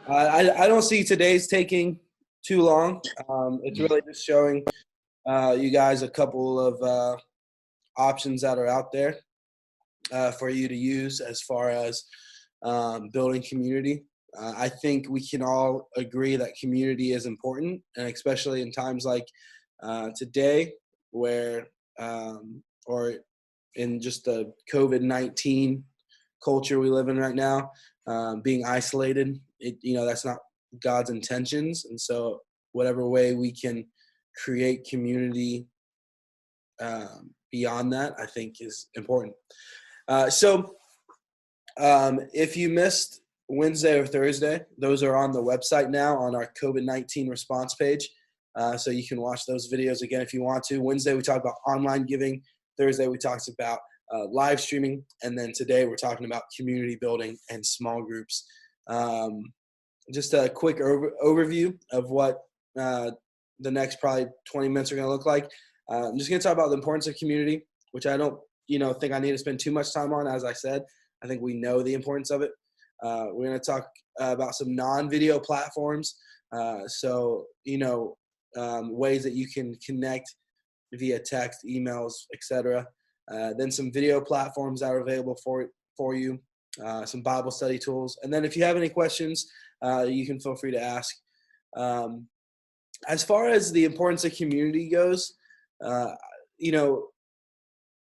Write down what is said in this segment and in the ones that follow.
I don't see today's taking too long. It's really just showing you guys a couple of options that are out there for you to use as far as building community. I think we can all agree that community is important, and especially in times like today, where or in just the COVID-19 culture we live in right now, being isolated, that's not God's intentions. And so whatever way we can create community beyond that, I think is important. So if you missed Wednesday or Thursday, those are on the website now on our COVID-19 response page. So you can watch those videos again if you want to. Wednesday, we talked about online giving. Thursday, we talked about live streaming. And then today, we're talking about community building and small groups. Just a quick overview of what the next probably 20 minutes are going to look like. I'm just going to talk about the importance of community, which I don't, think I need to spend too much time on. As I said, I think we know the importance of it. We're going to talk about some non-video platforms. Ways that you can connect via text, emails, etc. Then some video platforms that are available for you, some Bible study tools. And then if you have any questions, you can feel free to ask. As far as the importance of community goes,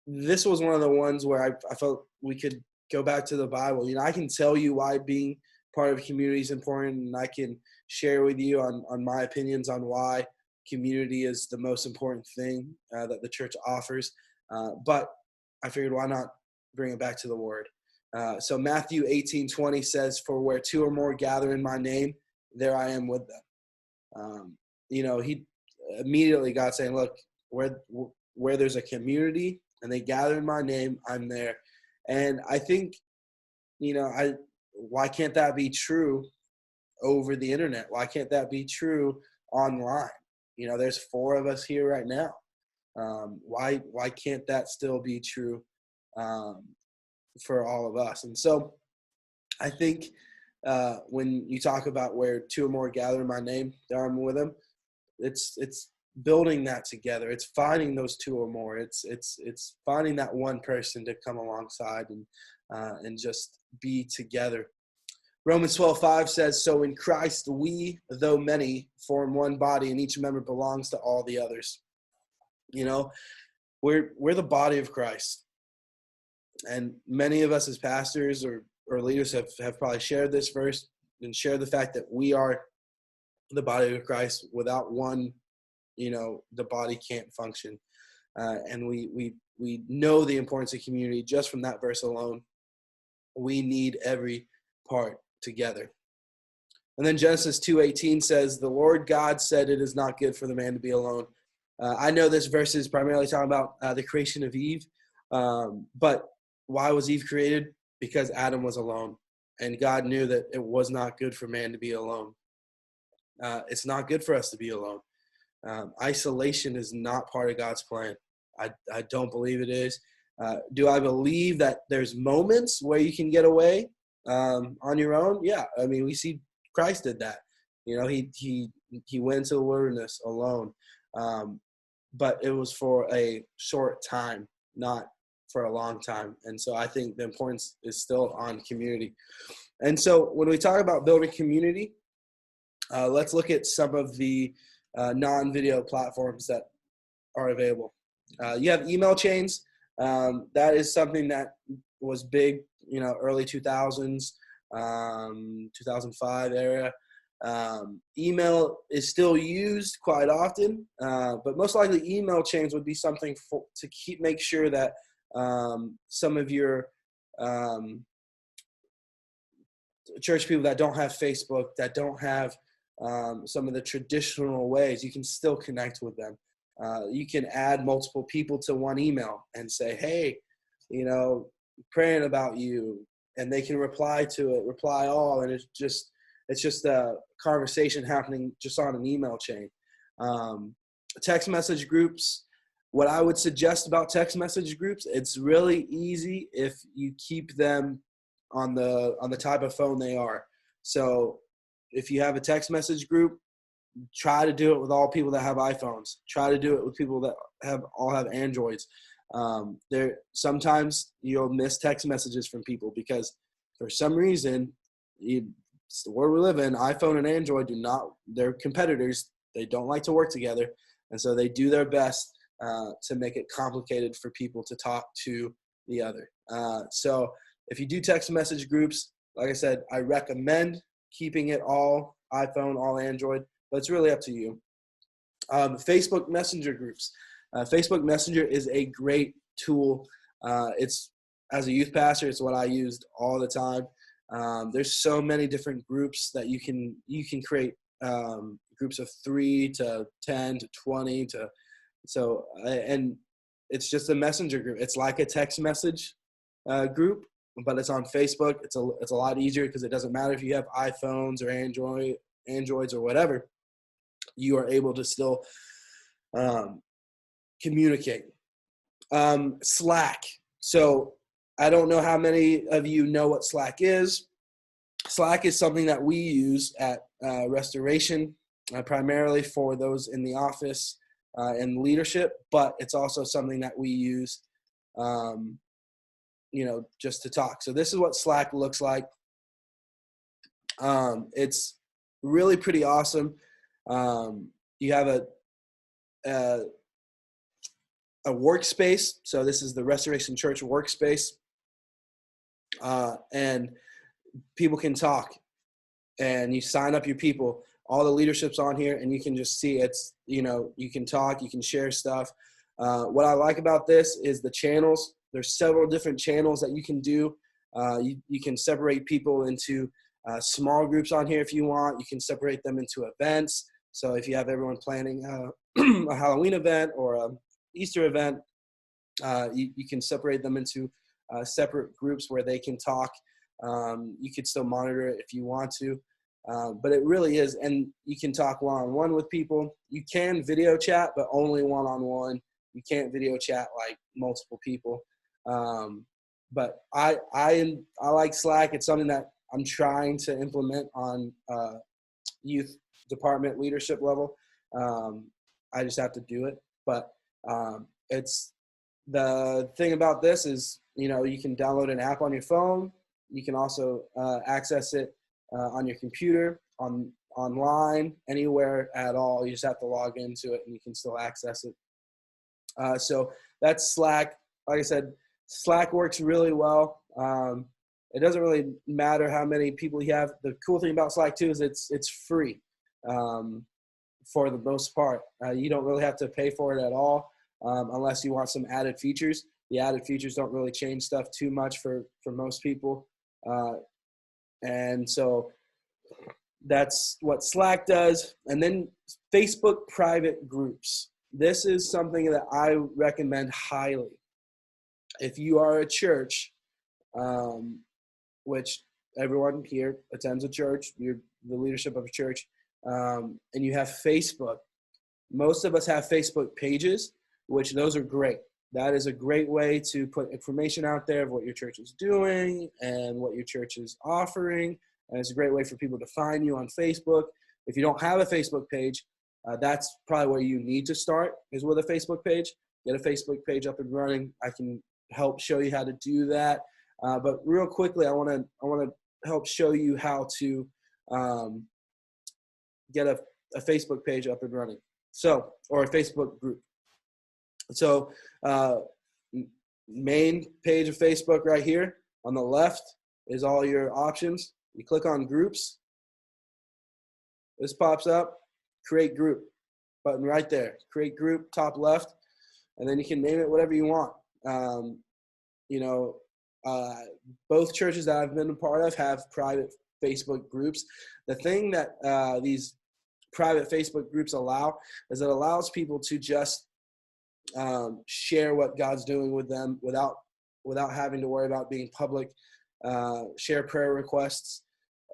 this was one of the ones where I felt we could go back to the Bible. I can tell you why being part of community is important, and I can share with you on my opinions on why community is the most important thing that the church offers. But I figured, why not bring it back to the Word? So Matthew 18:20 says, "For where two or more gather in my name, there I am with them." He immediately got saying, look, where there's a community and they gather in my name, I'm there. And I think, why can't that be true over the internet? Why can't that be true online? There's 4 of us here right now. Why can't that still be true for all of us? And so I think when you talk about where 2 or more gather in my name, there I'm with them. It's building that together. It's finding those 2 or more. It's finding that one person to come alongside and just be together. Romans 12:5 says, "So in Christ we, though many, form one body, and each member belongs to all the others." We're the body of Christ. And many of us as pastors or leaders have probably shared this verse and shared the fact that we are the body of Christ. Without one, the body can't function. And we know the importance of community just from that verse alone. We need every part together. And then Genesis 2:18 says, "The Lord God said it is not good for the man to be alone." I know this verse is primarily talking about the creation of Eve. But why was Eve created? Because Adam was alone. And God knew that it was not good for man to be alone. It's not good for us to be alone. Isolation is not part of God's plan. I don't believe it is. Do I believe that there's moments where you can get away on your own? Yeah. I mean, we see Christ did that. He went into the wilderness alone. But it was for a short time, not for a long time. And so I think the importance is still on community. And so when we talk about building community, let's look at some of the non-video platforms that are available. You have email chains. That is something that was big, early 2000s, 2005 area. Email is still used quite often, but most likely email chains would be something to make sure that some of your church people that don't have Facebook, that don't have some of the traditional ways, you can still connect with them. You can add multiple people to one email and say, hey, praying about you, and they can reply to it, reply all, and it's just a conversation happening just on an email chain. Text message groups. What I would suggest about text message groups, it's really easy if you keep them on the type of phone they are. So, if you have a text message group, try to do it with all people that have iPhones. Try to do it with people that all have Androids. There sometimes you'll miss text messages from people because for some reason, it's the world we live in. iPhone and Android they're competitors. They don't like to work together, and so they do their best to make it complicated for people to talk to the other. So if you do text message groups, like I said, I recommend keeping it all iPhone, all Android, but it's really up to you. Facebook Messenger groups. Facebook Messenger is a great tool. It's, as a youth pastor, it's what I used all the time. There's so many different groups that you can create, groups of 3 to 10 to 20 to and it's just a messenger group. It's like a text message group, but it's on Facebook. It's a lot easier because it doesn't matter if you have iPhones or Androids or whatever. You are able to still communicate. Slack. So I don't know how many of you know what Slack is. Slack is something that we use at Restoration, primarily for those in the office and leadership, but it's also something that we use, just to talk. So this is what Slack looks like. It's really pretty awesome. You have a workspace. So this is the Restoration Church workspace. And people can talk, and you sign up your people. All the leadership's on here, and you can just see it's, you can talk, you can share stuff. What I like about this is the channels. There's several different channels that you can do. You can separate people into small groups on here if you want. You can separate them into events. So if you have everyone planning a Halloween event or a Easter event, you can separate them into separate groups where they can talk. You could still monitor it if you want to, but it really is, and you can talk one-on-one with people. You can video chat, but only one-on-one. You can't video chat like multiple people. But I like Slack. It's something that I'm trying to implement on youth department leadership level. I just have to do it. But it's the thing about this is, you can download an app on your phone. You can also access it on your computer, online, anywhere at all. You just have to log into it, and you can still access it. So that's Slack. Like I said, Slack works really well. It doesn't really matter how many people you have. The cool thing about Slack too is it's free for the most part. You don't really have to pay for it at all unless you want some added features. The added features don't really change stuff too much for most people. And so that's what Slack does. And then Facebook private groups. This is something that I recommend highly. If you are a church, which everyone here attends a church, you're the leadership of a church, and you have Facebook. Most of us have Facebook pages, which those are great. That is a great way to put information out there of what your church is doing and what your church is offering. And it's a great way for people to find you on Facebook. If you don't have a Facebook page, that's probably where you need to start, is with a Facebook page. Get a Facebook page up and running. I can help show you how to do that. But real quickly, I want to help show you how to get a Facebook page up and running. Or a Facebook group. So main page of Facebook right here on the left is all your options. You click on groups. This pops up, create group button right there. Create group, top left, and then you can name it whatever you want. Both churches that I've been a part of have private Facebook groups. The thing that these private Facebook groups allow is it allows people to just share what God's doing with them without having to worry about being public, share prayer requests.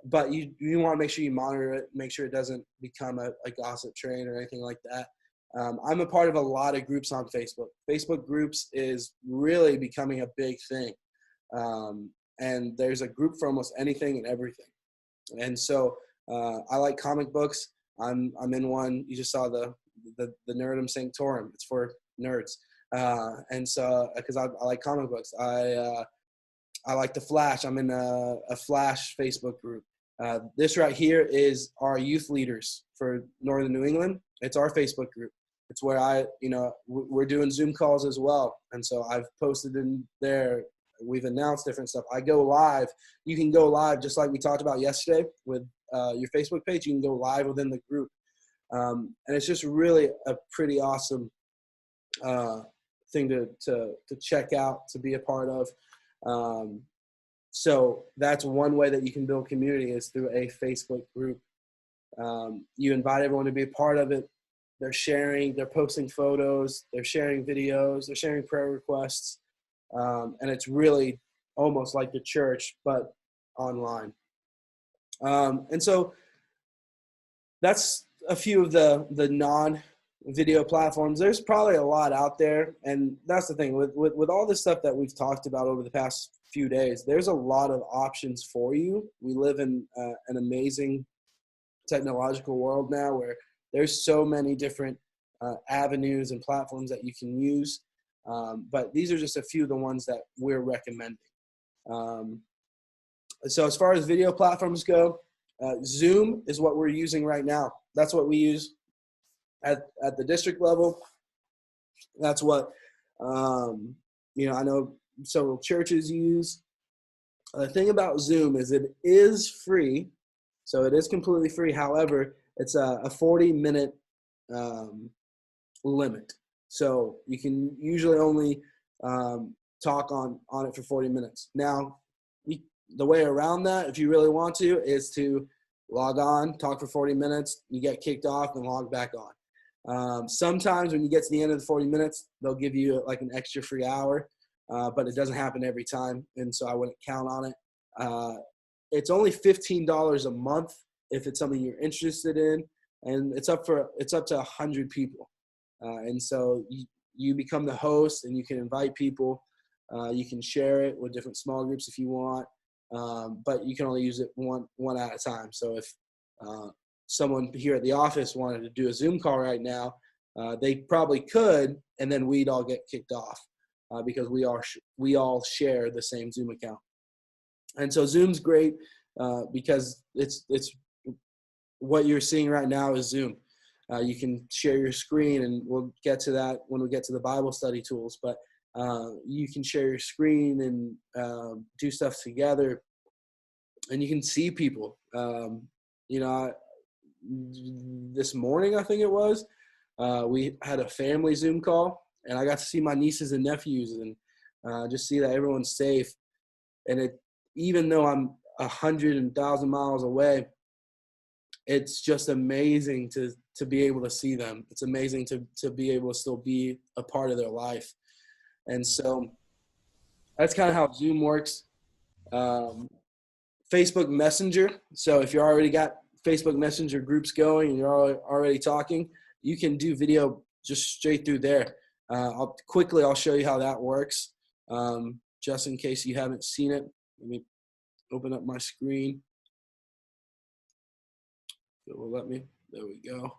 But you want to make sure you monitor it, make sure it doesn't become a gossip train or anything like that. I'm a part of a lot of groups on Facebook. Facebook groups is really becoming a big thing. And there's a group for almost anything and everything. And so I like comic books. I'm in one. You just saw the Nerdum Sanctorum. It's for nerds. And so, because I like comic books, I like the Flash. I'm in a Flash Facebook group. This right here is our youth leaders for Northern New England. It's our Facebook group. It's where we're doing Zoom calls as well. And so I've posted in there. We've announced different stuff. I go live. You can go live just like we talked about yesterday with your Facebook page. You can go live within the group. And it's just really a pretty awesome thing to check out, to be a part of. So that's one way that you can build community, is through a Facebook group. You invite everyone to be a part of it. They're posting photos, they're sharing videos, they're sharing prayer requests. And it's really almost like the church, but online. And so that's a few of the non-video platforms. There's probably a lot out there. And that's the thing with all this stuff that we've talked about over the past few days, there's a lot of options for you. We live in an amazing technological world now where there's so many different avenues and platforms that you can use. But these are just a few of the ones that we're recommending. So as far as video platforms go, Zoom is what we're using right now. That's what we use at the district level. That's what, I know several churches use. The thing about Zoom is it is free. So it is completely free. However, it's a 40-minute limit. So you can usually only talk on it for 40 minutes. Now, the way around that, if you really want to, is to log on, talk for 40 minutes, you get kicked off, and log back on. Sometimes when you get to the end of the 40 minutes, they'll give you like an extra free hour, but it doesn't happen every time, and so I wouldn't count on it. It's only $15 a month if it's something you're interested in, and it's up to 100 people. And so you become the host, and you can invite people. You can share it with different small groups if you want, but you can only use it one at a time. So if someone here at the office wanted to do a Zoom call right now, they probably could, and then we'd all get kicked off because we all share the same Zoom account. And so Zoom's great because it's what you're seeing right now is Zoom. You can share your screen, and we'll get to that when we get to the Bible study tools. But you can share your screen and do stuff together, and you can see people. This morning, I think it was, we had a family Zoom call, and I got to see my nieces and nephews and just see that everyone's safe. And even though I'm 100,000 miles away, it's just amazing to be able to see them. It's amazing to be able to still be a part of their life. And so that's kind of how Zoom works. Facebook Messenger. So if you already got Facebook Messenger groups going and you're already talking, you can do video just straight through there. I'll show you how that works. Just in case you haven't seen it, let me open up my screen. It will let me. There we go.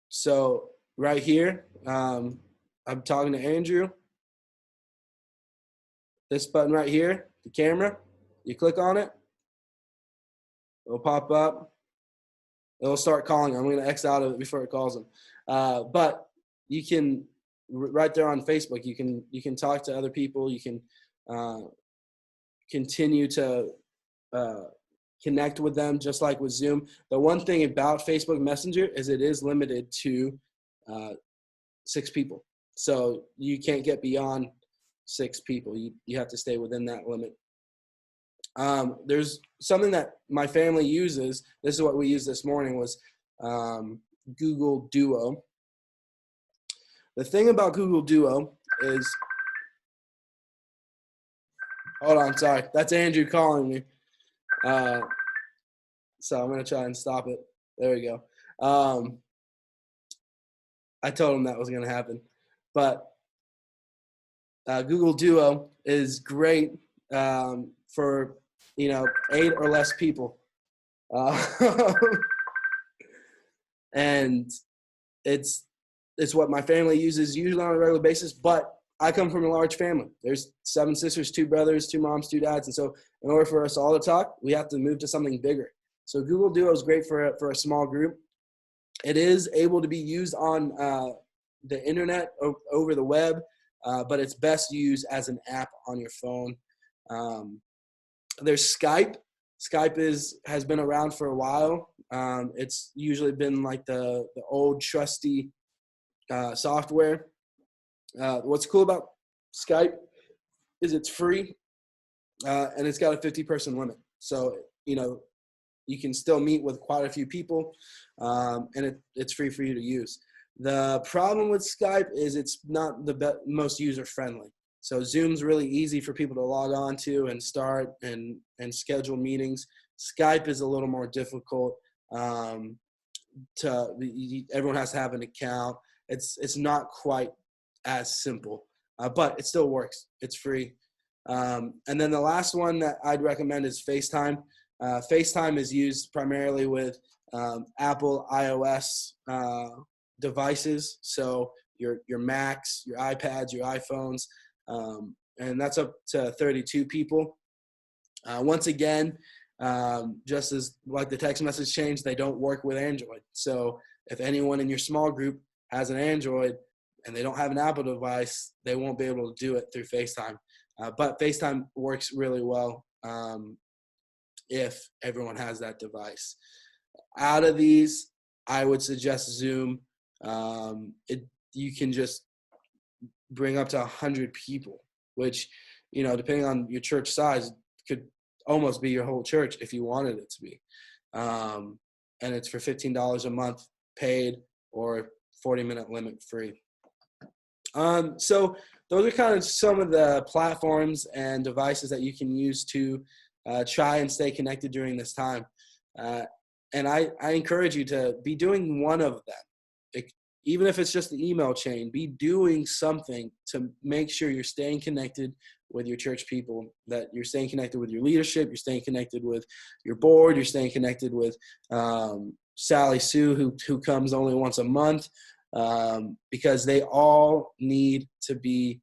So right here, I'm talking to Andrew. This button right here, the camera, you click on it, it'll pop up. It'll start calling. I'm going to X out of it before it calls them. But you can, right there on Facebook, you can talk to other people. You can continue to connect with them just like with Zoom. The one thing about Facebook Messenger is it is limited to 6 people. So you can't get beyond 6 people. You have to stay within that limit. There's something that my family uses. This is what we used this morning was Google Duo. The thing about Google Duo is, hold on, sorry. That's Andrew calling me. So I'm going to try and stop it. There we go. I told him that was going to happen. But Google Duo is great for 8 or less people, and it's what my family uses usually on a regular basis. But I come from a large family. There's 7 sisters, 2 brothers, 2 moms, 2 dads, and so in order for us all to talk, we have to move to something bigger. So Google Duo is great for a small group. It is able to be used on the internet over the web, but it's best used as an app on your phone. There's Skype. Skype has been around for a while. It's usually been like the old trusty software. What's cool about Skype is it's free, and it's got a 50-person limit. So, you can still meet with quite a few people, and it's free for you to use. The problem with Skype is it's not the most user-friendly. So Zoom's really easy for people to log on to and start and schedule meetings. Skype is a little more difficult. Everyone has to have an account. It's not quite as simple, but it still works. It's free. And then the last one that I'd recommend is FaceTime. FaceTime is used primarily with Apple iOS devices, so your Macs, your iPads, your iPhones, and that's up to 32 people. Once again, just as like the text message change, they don't work with Android. So if anyone in your small group has an Android and they don't have an Apple device, they won't be able to do it through FaceTime. But FaceTime works really well if everyone has that device. Out of these, I would suggest Zoom. You can just bring up to 100 people, which, depending on your church size, could almost be your whole church if you wanted it to be. And it's for $15 a month paid or 40-minute limit free. So those are kind of some of the platforms and devices that you can use to try and stay connected during this time. And I encourage you to be doing one of them. Even if it's just the email chain, be doing something to make sure you're staying connected with your church people, that you're staying connected with your leadership, you're staying connected with your board, you're staying connected with Sally Sue, who comes only once a month, because they all need to be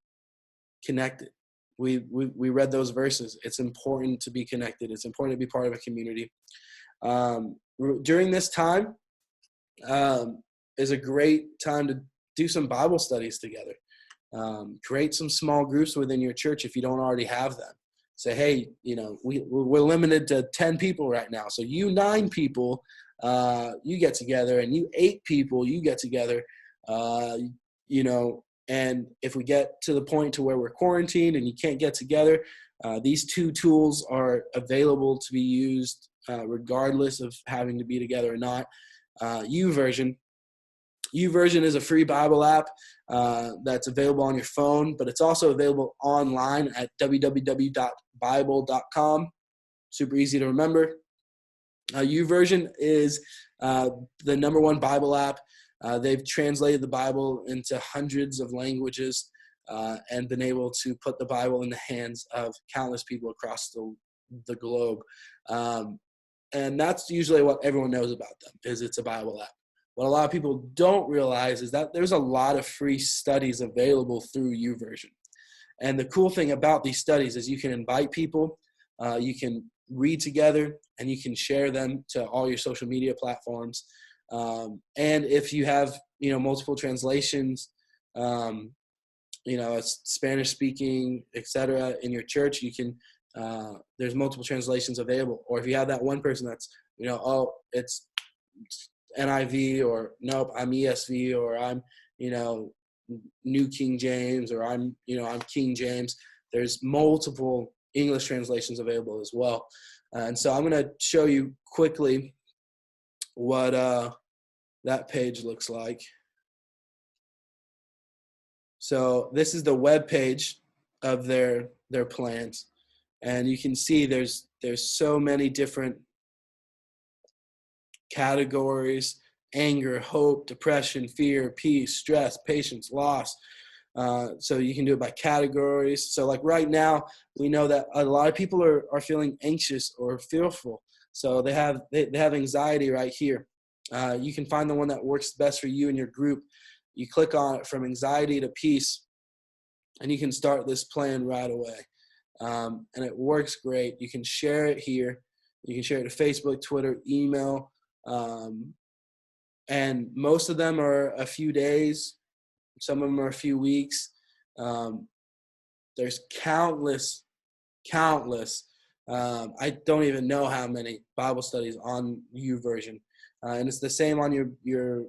connected. We read those verses. It's important to be connected. It's important to be part of a community. During this time is a great time to do some Bible studies together. Create some small groups within your church if you don't already have them. Say, hey, we're limited to 10 people right now. So you 9 people, you get together, and you 8 people, you get together, and if we get to the point to where we're quarantined and you can't get together, these 2 tools are available to be used regardless of having to be together or not. YouVersion is a free Bible app that's available on your phone, but it's also available online at www.bible.com. Super easy to remember. YouVersion is the #1 Bible app. They've translated the Bible into hundreds of languages and been able to put the Bible in the hands of countless people across the globe. And that's usually what everyone knows about them, is it's a Bible app. What a lot of people don't realize is that there's a lot of free studies available through YouVersion. And the cool thing about these studies is you can invite people, you can read together, and you can share them to all your social media platforms. And if you have, multiple translations, Spanish speaking, etc., in your church, you can, there's multiple translations available. Or if you have that one person that's, it's NIV, or nope, I'm ESV, or I'm, New King James, or I'm King James. There's multiple English translations available as well. And so I'm going to show you quickly what that page looks like. So this is the web page of their plans, and you can see there's so many different categories: anger, hope, depression, fear, peace, stress, patience, loss. So you can do it by categories. So like right now, we know that a lot of people are feeling anxious or fearful. So they have anxiety right here. You can find the one that works best for you and your group. You click on it, from anxiety to peace, and you can start this plan right away. And it works great. You can share it here. You can share it to Facebook, Twitter, email. And most of them are a few days. Some of them are a few weeks. There's countless. I don't even know how many Bible studies on YouVersion. And it's the same on your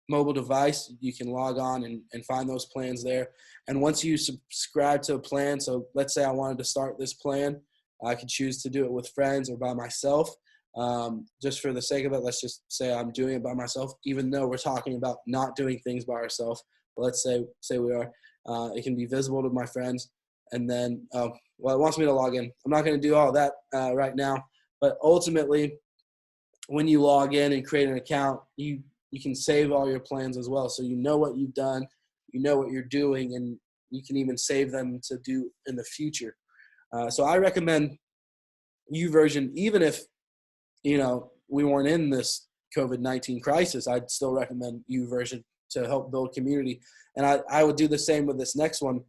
mobile device. You can log on and find those plans there. And once you subscribe to a plan, so let's say I wanted to start this plan, I could choose to do it with friends or by myself. Just for the sake of it, let's just say I'm doing it by myself, even though we're talking about not doing things by ourselves. Let's say we are. It can be visible to my friends. And then, it wants me to log in. I'm not going to do all that right now. But ultimately, when you log in and create an account, you can save all your plans as well. So you know what you've done, you know what you're doing, and you can even save them to do in the future. So I recommend YouVersion, even if, we weren't in this COVID-19 crisis, I'd still recommend YouVersion to help build community. And I would do the same with this next one.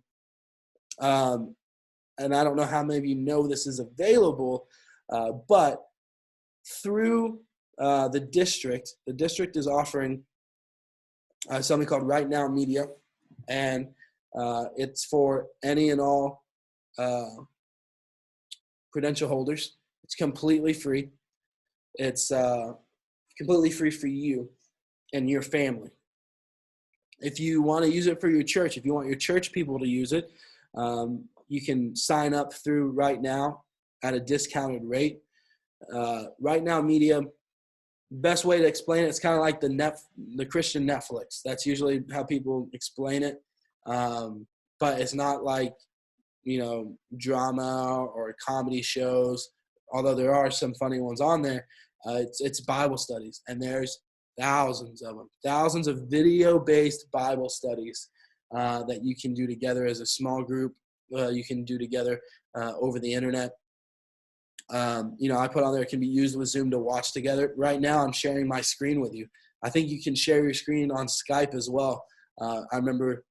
And I don't know how many of you know this is available, but through the district is offering something called Right Now Media, and it's for any and all credential holders. It's completely free. It's completely free for you and your family. If you want to use it for your church, if you want your church people to use it, you can sign up through Right Now at a discounted rate. Right Now Media, best way to explain it, it's kind of like the Christian Netflix. That's usually how people explain it. But it's not like, drama or comedy shows, although there are some funny ones on there. It's Bible studies, and there's thousands of them, thousands of video-based Bible studies that you can do together as a small group. You can do together over the internet. I put on there, it can be used with Zoom to watch together. Right now, I'm sharing my screen with you. I think you can share your screen on Skype as well. I remember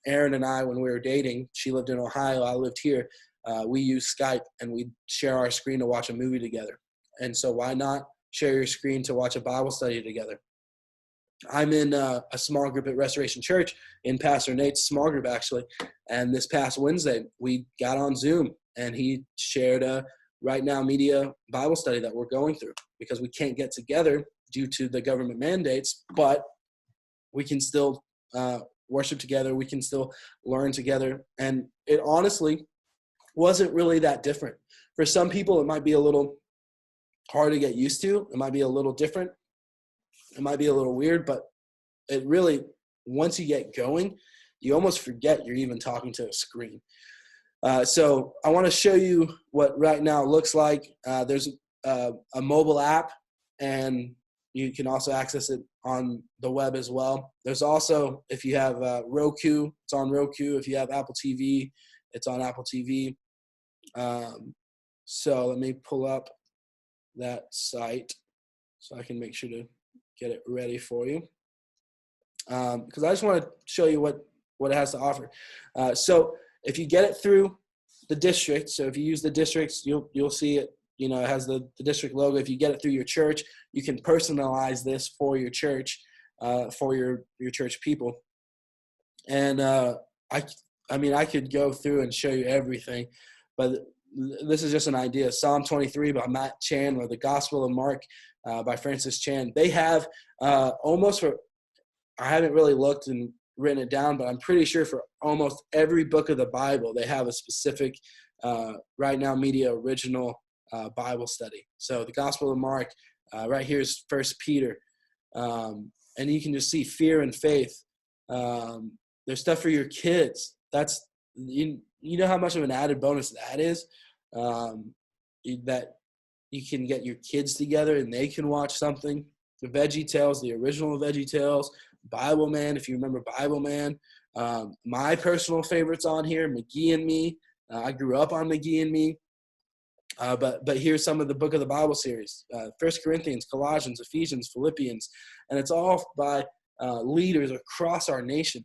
Erin and I, when we were dating, she lived in Ohio, I lived here. We used Skype, and we'd share our screen to watch a movie together. And so why not share your screen to watch a Bible study together? I'm in a small group at Restoration Church, in Pastor Nate's small group, actually. And this past Wednesday, we got on Zoom, and he shared a Right Now Media Bible study that we're going through, because we can't get together due to the government mandates, but we can still worship together. We can still learn together. And it honestly wasn't really that different. For some people, it might be a little hard to get used to. It might be a little different. It might be a little weird, but it really, once you get going, you almost forget you're even talking to a screen. So I want to show you what Right Now looks like. There's a mobile app, and you can also access it on the web as well. There's also, if you have Roku, it's on Roku. If you have Apple TV, it's on Apple TV. So let me pull up that site so I can make sure to get it ready for you. Because I just want to show you what it has to offer. So if you get it through the district, so if you use the districts, you'll see it. It has the district logo. If you get it through your church, you can personalize this for your church, for your church people. And I could go through and show you everything, but this is just an idea. Psalm 23 by Matt Chan, or the Gospel of Mark by Francis Chan. They have I haven't really looked and written it down, but I'm pretty sure for almost every book of the Bible, they have a specific Right Now Media original Bible study. So the Gospel of Mark, right here is 1 Peter. And you can just see fear and faith. There's stuff for your kids. That's, you know how much of an added bonus that is, that you can get your kids together and they can watch something. The Veggie Tales, the original Veggie Tales, Bible Man, if you remember Bible Man. My personal favorites on here, McGee and Me. I grew up on McGee and Me. But here's some of the Book of the Bible series: 1 Corinthians, Colossians, Ephesians, Philippians, and it's all by leaders across our nation.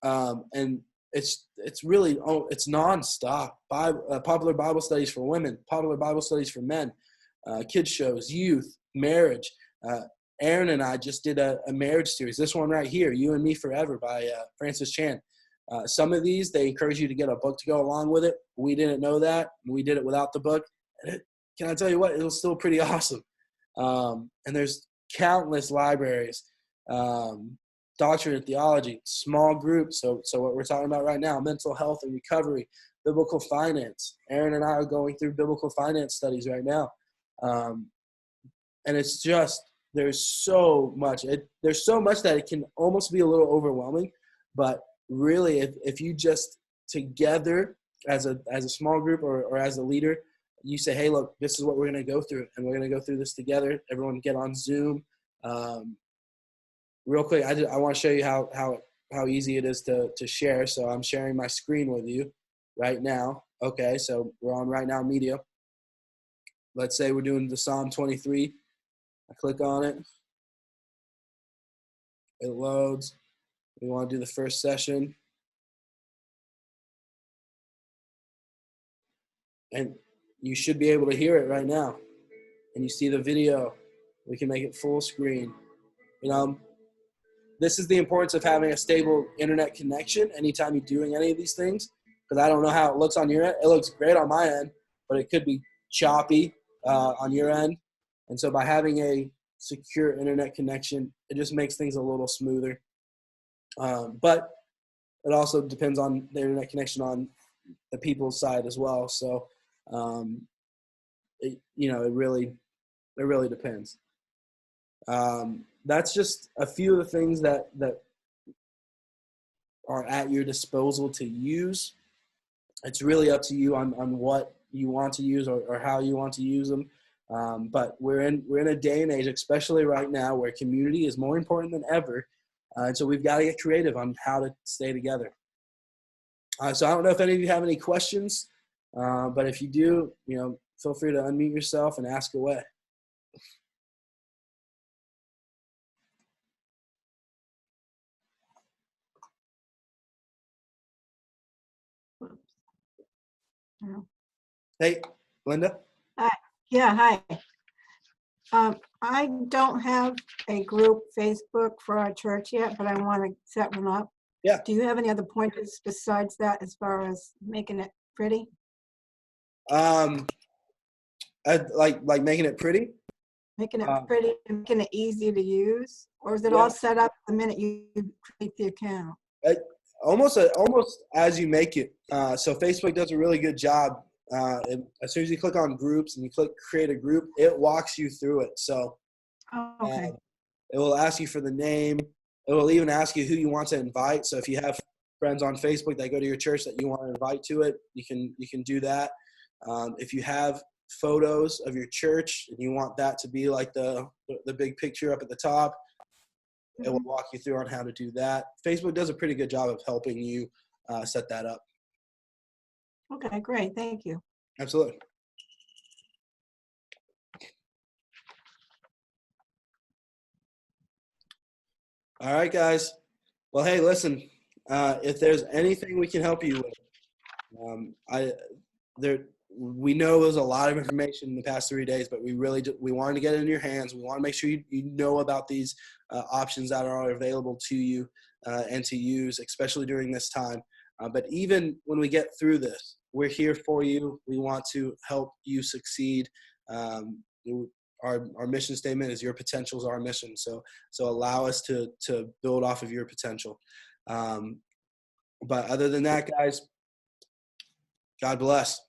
And it's really it's nonstop. Popular Bible studies for women, popular Bible studies for men, kids shows, youth, marriage. Aaron and I just did a marriage series. This one right here, You and Me Forever by Francis Chan. Some of these, they encourage you to get a book to go along with it. We didn't know that. We did it without the book. And can I tell you what? It was still pretty awesome. And there's countless libraries, doctrine and theology, small groups. So what we're talking about right now, mental health and recovery, biblical finance. Aaron and I are going through biblical finance studies right now. And it's just, there's so much. There's so much that it can almost be a little overwhelming. But really, if you just together as a small group or as a leader, you say, hey, look, this is what we're going to go through, and we're going to go through this together. Everyone get on Zoom. Real quick, I want to show you how easy it is to share. So I'm sharing my screen with you right now. Okay, so we're on Right Now Media. Let's say we're doing the Psalm 23. I click on it. It loads. We want to do the first session. And you should be able to hear it right now. And you see the video. We can make it full screen. This is the importance of having a stable internet connection anytime you're doing any of these things. Because I don't know how it looks on your end. It looks great on my end, but it could be choppy on your end. And so by having a secure internet connection, it just makes things a little smoother. But it also depends on the internet connection on the people's side as well. So, it really depends. That's just a few of the things that are at your disposal to use. It's really up to you on what you want to use or how you want to use them. But we're in a day and age, especially right now, where community is more important than ever. And so we've got to get creative on how to stay together. So I don't know if any of you have any questions, but if you do, feel free to unmute yourself and ask away. Hey, Linda. Hi. Yeah, hi. I don't have a group Facebook for our church yet, but I want to set one up. Yeah. Do you have any other pointers besides that as far as making it pretty? Like making it pretty? Making it pretty and making it easy to use? Or is it all set up the minute you create the account? Almost as you make it. So Facebook does a really good job. As soon as you click on groups and you click create a group, it walks you through it. So okay. It will ask you for the name. It will even ask you who you want to invite. So if you have friends on Facebook that go to your church that you want to invite to it, you can do that. If you have photos of your church and you want that to be like the big picture up at the top, it will walk you through on how to do that. Facebook does a pretty good job of helping you set that up. Okay, great. Thank you. Absolutely. All right, guys. Well, hey, listen, if there's anything we can help you with, we know there's a lot of information in the past 3 days, but we wanted to get it in your hands. We want to make sure you know about these options that are available to you and to use, especially during this time. But even when we get through this, we're here for you. We want to help you succeed. Our mission statement is your potential is our mission. So allow us to build off of your potential. But other than that, guys, God bless.